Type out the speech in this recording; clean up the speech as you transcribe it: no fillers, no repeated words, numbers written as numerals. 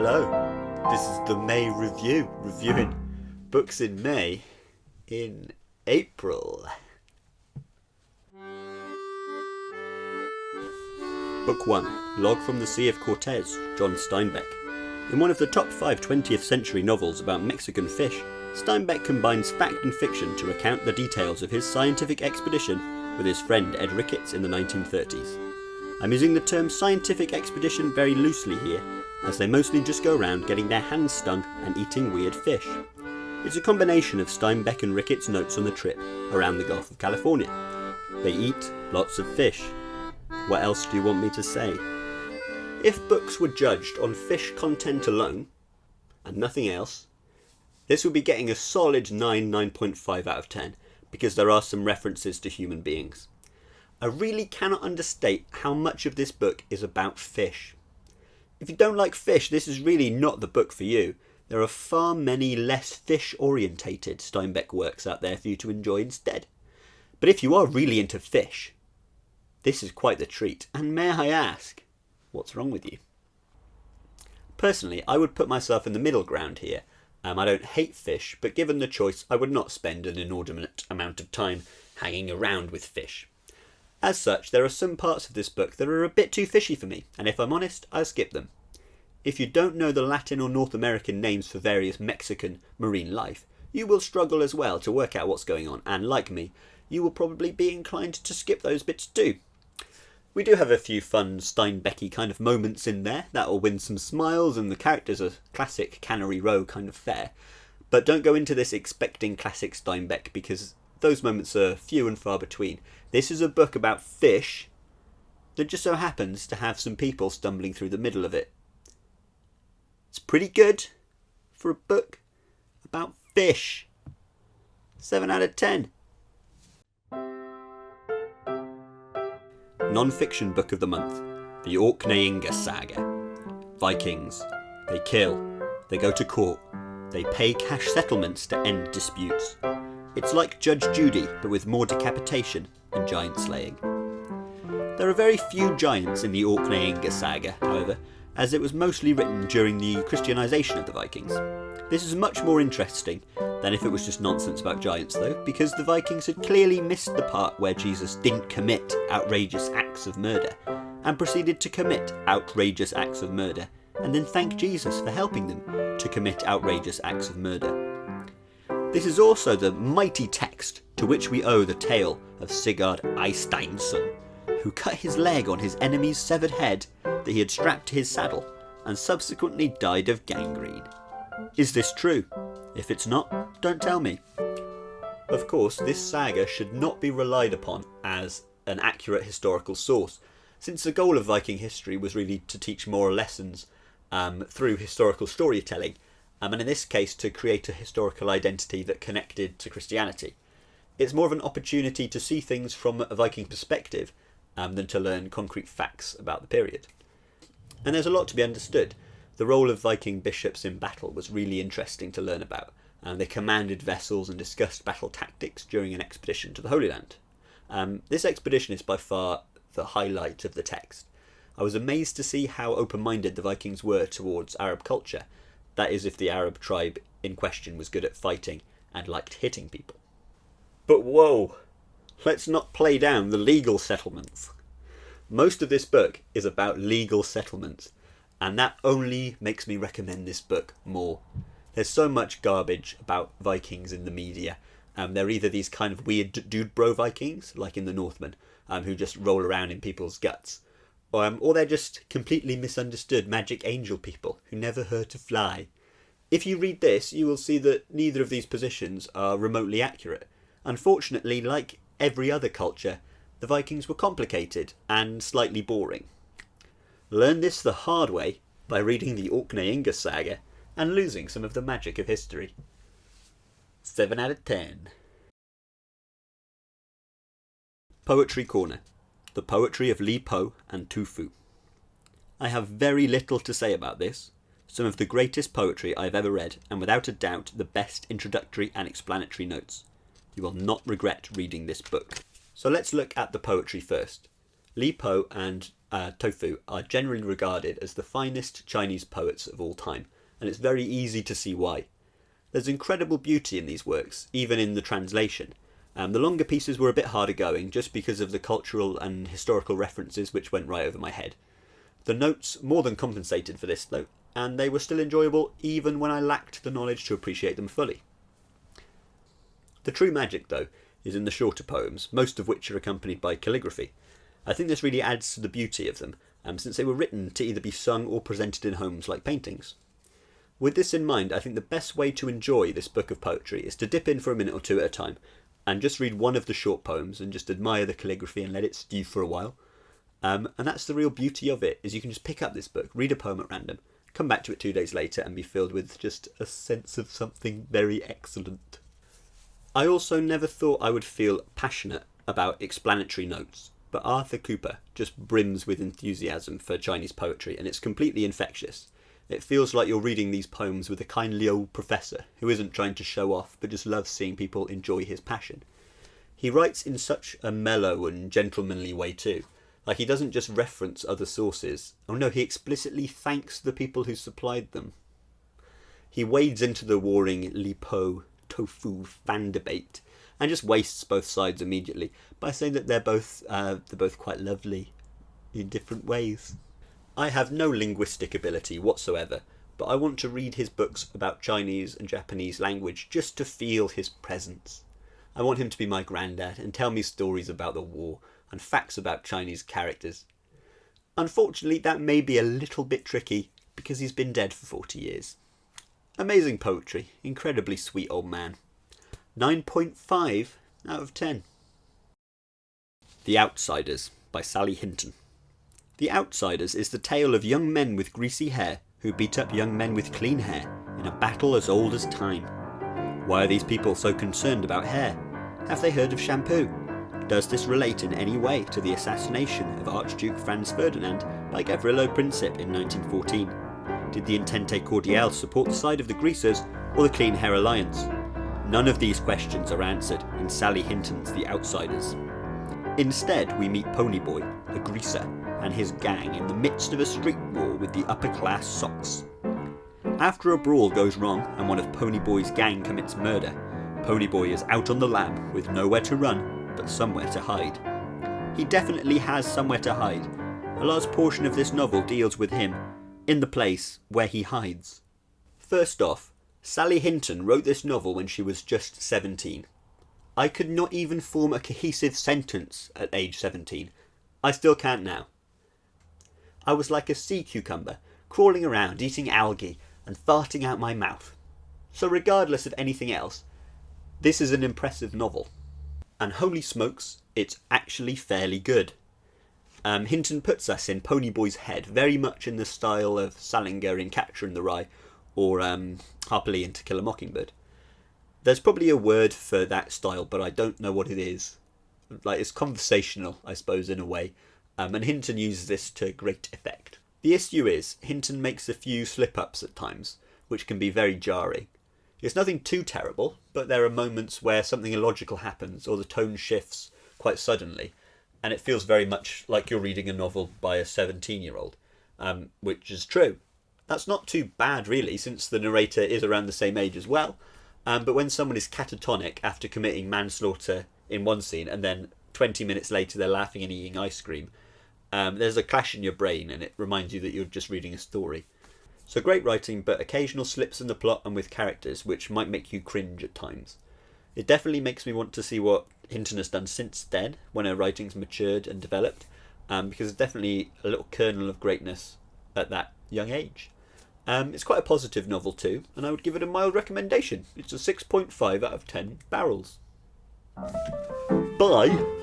Hello, this is the May Review, reviewing books in May in April. Book 1, Log from the Sea of Cortez, John Steinbeck. In one of the top 5 20th century novels about Mexican fish, Steinbeck combines fact and fiction to recount the details of his scientific expedition with his friend Ed Ricketts in the 1930s. I'm using the term scientific expedition very loosely here, as they mostly just go around getting their hands stung and eating weird fish. It's a combination of Steinbeck and Ricketts' notes on the trip around the Gulf of California. They eat lots of fish. What else do you want me to say? If books were judged on fish content alone, and nothing else, this would be getting a solid 9.5 out of 10, because there are some references to human beings. I really cannot understate how much of this book is about fish. If you don't like fish, this is really not the book for you. There are far many less fish-orientated Steinbeck works out there for you to enjoy instead. But if you are really into fish, this is quite the treat. And may I ask, what's wrong with you? Personally, I would put myself in the middle ground here. I don't hate fish, but given the choice, I would not spend an inordinate amount of time hanging around with fish. As such, there are some parts of this book that are a bit too fishy for me, and if I'm honest, I'll skip them. If you don't know the Latin or North American names for various Mexican marine life, you will struggle as well to work out what's going on, and like me, you will probably be inclined to skip those bits too. We do have a few fun Steinbecky kind of moments in there that will win some smiles, and the characters are classic Cannery Row kind of fare, but don't go into this expecting classic Steinbeck because those moments are few and far between. This is a book about fish that just so happens to have some people stumbling through the middle of it. It's pretty good for a book about fish. 7 out of 10. Non-fiction book of the month. The Orkneyinga Saga. Vikings. They kill. They go to court. They pay cash settlements to end disputes. It's like Judge Judy, but with more decapitation and giant slaying. There are very few giants in the Orkneyinga Saga, however, as it was mostly written during the Christianization of the Vikings. This is much more interesting than if it was just nonsense about giants though, because the Vikings had clearly missed the part where Jesus didn't commit outrageous acts of murder, and proceeded to commit outrageous acts of murder, and then thank Jesus for helping them to commit outrageous acts of murder. This is also the mighty text to which we owe the tale of Sigurd Eysteinsson, who cut his leg on his enemy's severed head that he had strapped to his saddle, and subsequently died of gangrene. Is this true? If it's not, don't tell me. Of course, this saga should not be relied upon as an accurate historical source, since the goal of Viking history was really to teach moral lessons through historical storytelling, and in this case to create a historical identity that connected to Christianity. It's more of an opportunity to see things from a Viking perspective than to learn concrete facts about the period. And there's a lot to be understood. The role of Viking bishops in battle was really interesting to learn about, and they commanded vessels and discussed battle tactics during an expedition to the Holy Land. This expedition is by far the highlight of the text. I was amazed to see how open-minded the Vikings were towards Arab culture. That is, if the Arab tribe in question was good at fighting and liked hitting people. But whoa, let's not play down the legal settlements. Most of this book is about legal settlements, and that only makes me recommend this book more. There's so much garbage about Vikings in the media. They're either these kind of weird dude bro Vikings, like in the Northmen, who just roll around in people's guts. Or they're just completely misunderstood magic angel people who never hurt a fly. If you read this, you will see that neither of these positions are remotely accurate. Unfortunately, like every other culture, the Vikings were complicated and slightly boring. Learn this the hard way by reading the Orkneyinga Saga and losing some of the magic of history. 7 out of 10. Poetry Corner. The Poetry of Li Po and Tu Fu. I have very little to say about this. Some of the greatest poetry I have ever read, and without a doubt the best introductory and explanatory notes. You will not regret reading this book. So let's look at the poetry first. Li Po and Tofu are generally regarded as the finest Chinese poets of all time, and it's very easy to see why. There's incredible beauty in these works, even in the translation. The longer pieces were a bit harder going, just because of the cultural and historical references which went right over my head. The notes more than compensated for this, though, and they were still enjoyable even when I lacked the knowledge to appreciate them fully. The true magic, though, is in the shorter poems, most of which are accompanied by calligraphy. I think this really adds to the beauty of them, since they were written to either be sung or presented in homes like paintings. With this in mind, I think the best way to enjoy this book of poetry is to dip in for a minute or two at a time, and just read one of the short poems and just admire the calligraphy and let it stew for a while. And that's the real beauty of it, is you can just pick up this book, read a poem at random, come back to it 2 days later and be filled with just a sense of something very excellent. I also never thought I would feel passionate about explanatory notes, but Arthur Cooper just brims with enthusiasm for Chinese poetry, and it's completely infectious. It feels like you're reading these poems with a kindly old professor who isn't trying to show off but just loves seeing people enjoy his passion. He writes in such a mellow and gentlemanly way too. Like, he doesn't just reference other sources. Oh no, he explicitly thanks the people who supplied them. He wades into the warring Li Po Tofu fan debate and just wastes both sides immediately by saying that they're both quite lovely in different ways. I have no linguistic ability whatsoever, but I want to read his books about Chinese and Japanese language just to feel his presence. I want him to be my granddad and tell me stories about the war and facts about Chinese characters. Unfortunately, that may be a little bit tricky because he's been dead for 40 years. Amazing poetry, incredibly sweet old man. 9.5 out of 10. The Outsiders by Sally Hinton. The Outsiders is the tale of young men with greasy hair who beat up young men with clean hair in a battle as old as time. Why are these people so concerned about hair? Have they heard of shampoo? Does this relate in any way to the assassination of Archduke Franz Ferdinand by Gavrilo Princip in 1914? Did the Entente Cordiale support the side of the Greasers or the Clean Hair Alliance? None of these questions are answered in Sally Hinton's The Outsiders. Instead, we meet Ponyboy, a greaser, and his gang in the midst of a street war with the upper-class socks. After a brawl goes wrong and one of Ponyboy's gang commits murder, Ponyboy is out on the lam with nowhere to run but somewhere to hide. He definitely has somewhere to hide. A large portion of this novel deals with him in the place where he hides. First off, Sally Hinton wrote this novel when she was just 17. I could not even form a cohesive sentence at age 17. I still can't now. I was like a sea cucumber, crawling around, eating algae, and farting out my mouth. So regardless of anything else, this is an impressive novel. And holy smokes, it's actually fairly good. Hinton puts us in Ponyboy's head, very much in the style of Salinger in Catcher in the Rye, or Harper Lee in To Kill a Mockingbird. There's probably a word for that style, but I don't know what it is. Like, it's conversational, I suppose, in a way. And Hinton uses this to great effect. The issue is, Hinton makes a few slip-ups at times, which can be very jarring. It's nothing too terrible, but there are moments where something illogical happens, or the tone shifts quite suddenly, and it feels very much like you're reading a novel by a 17-year-old, which is true. That's not too bad, really, since the narrator is around the same age as well, but when someone is catatonic after committing manslaughter in one scene, and then 20 minutes later they're laughing and eating ice cream, there's a clash in your brain, and it reminds you that you're just reading a story. So great writing, but occasional slips in the plot and with characters, which might make you cringe at times. It definitely makes me want to see what Hinton has done since then, when her writing's matured and developed, because it's definitely a little kernel of greatness at that young age. It's quite a positive novel too, and I would give it a mild recommendation. It's a 6.5 out of 10 barrels. Bye!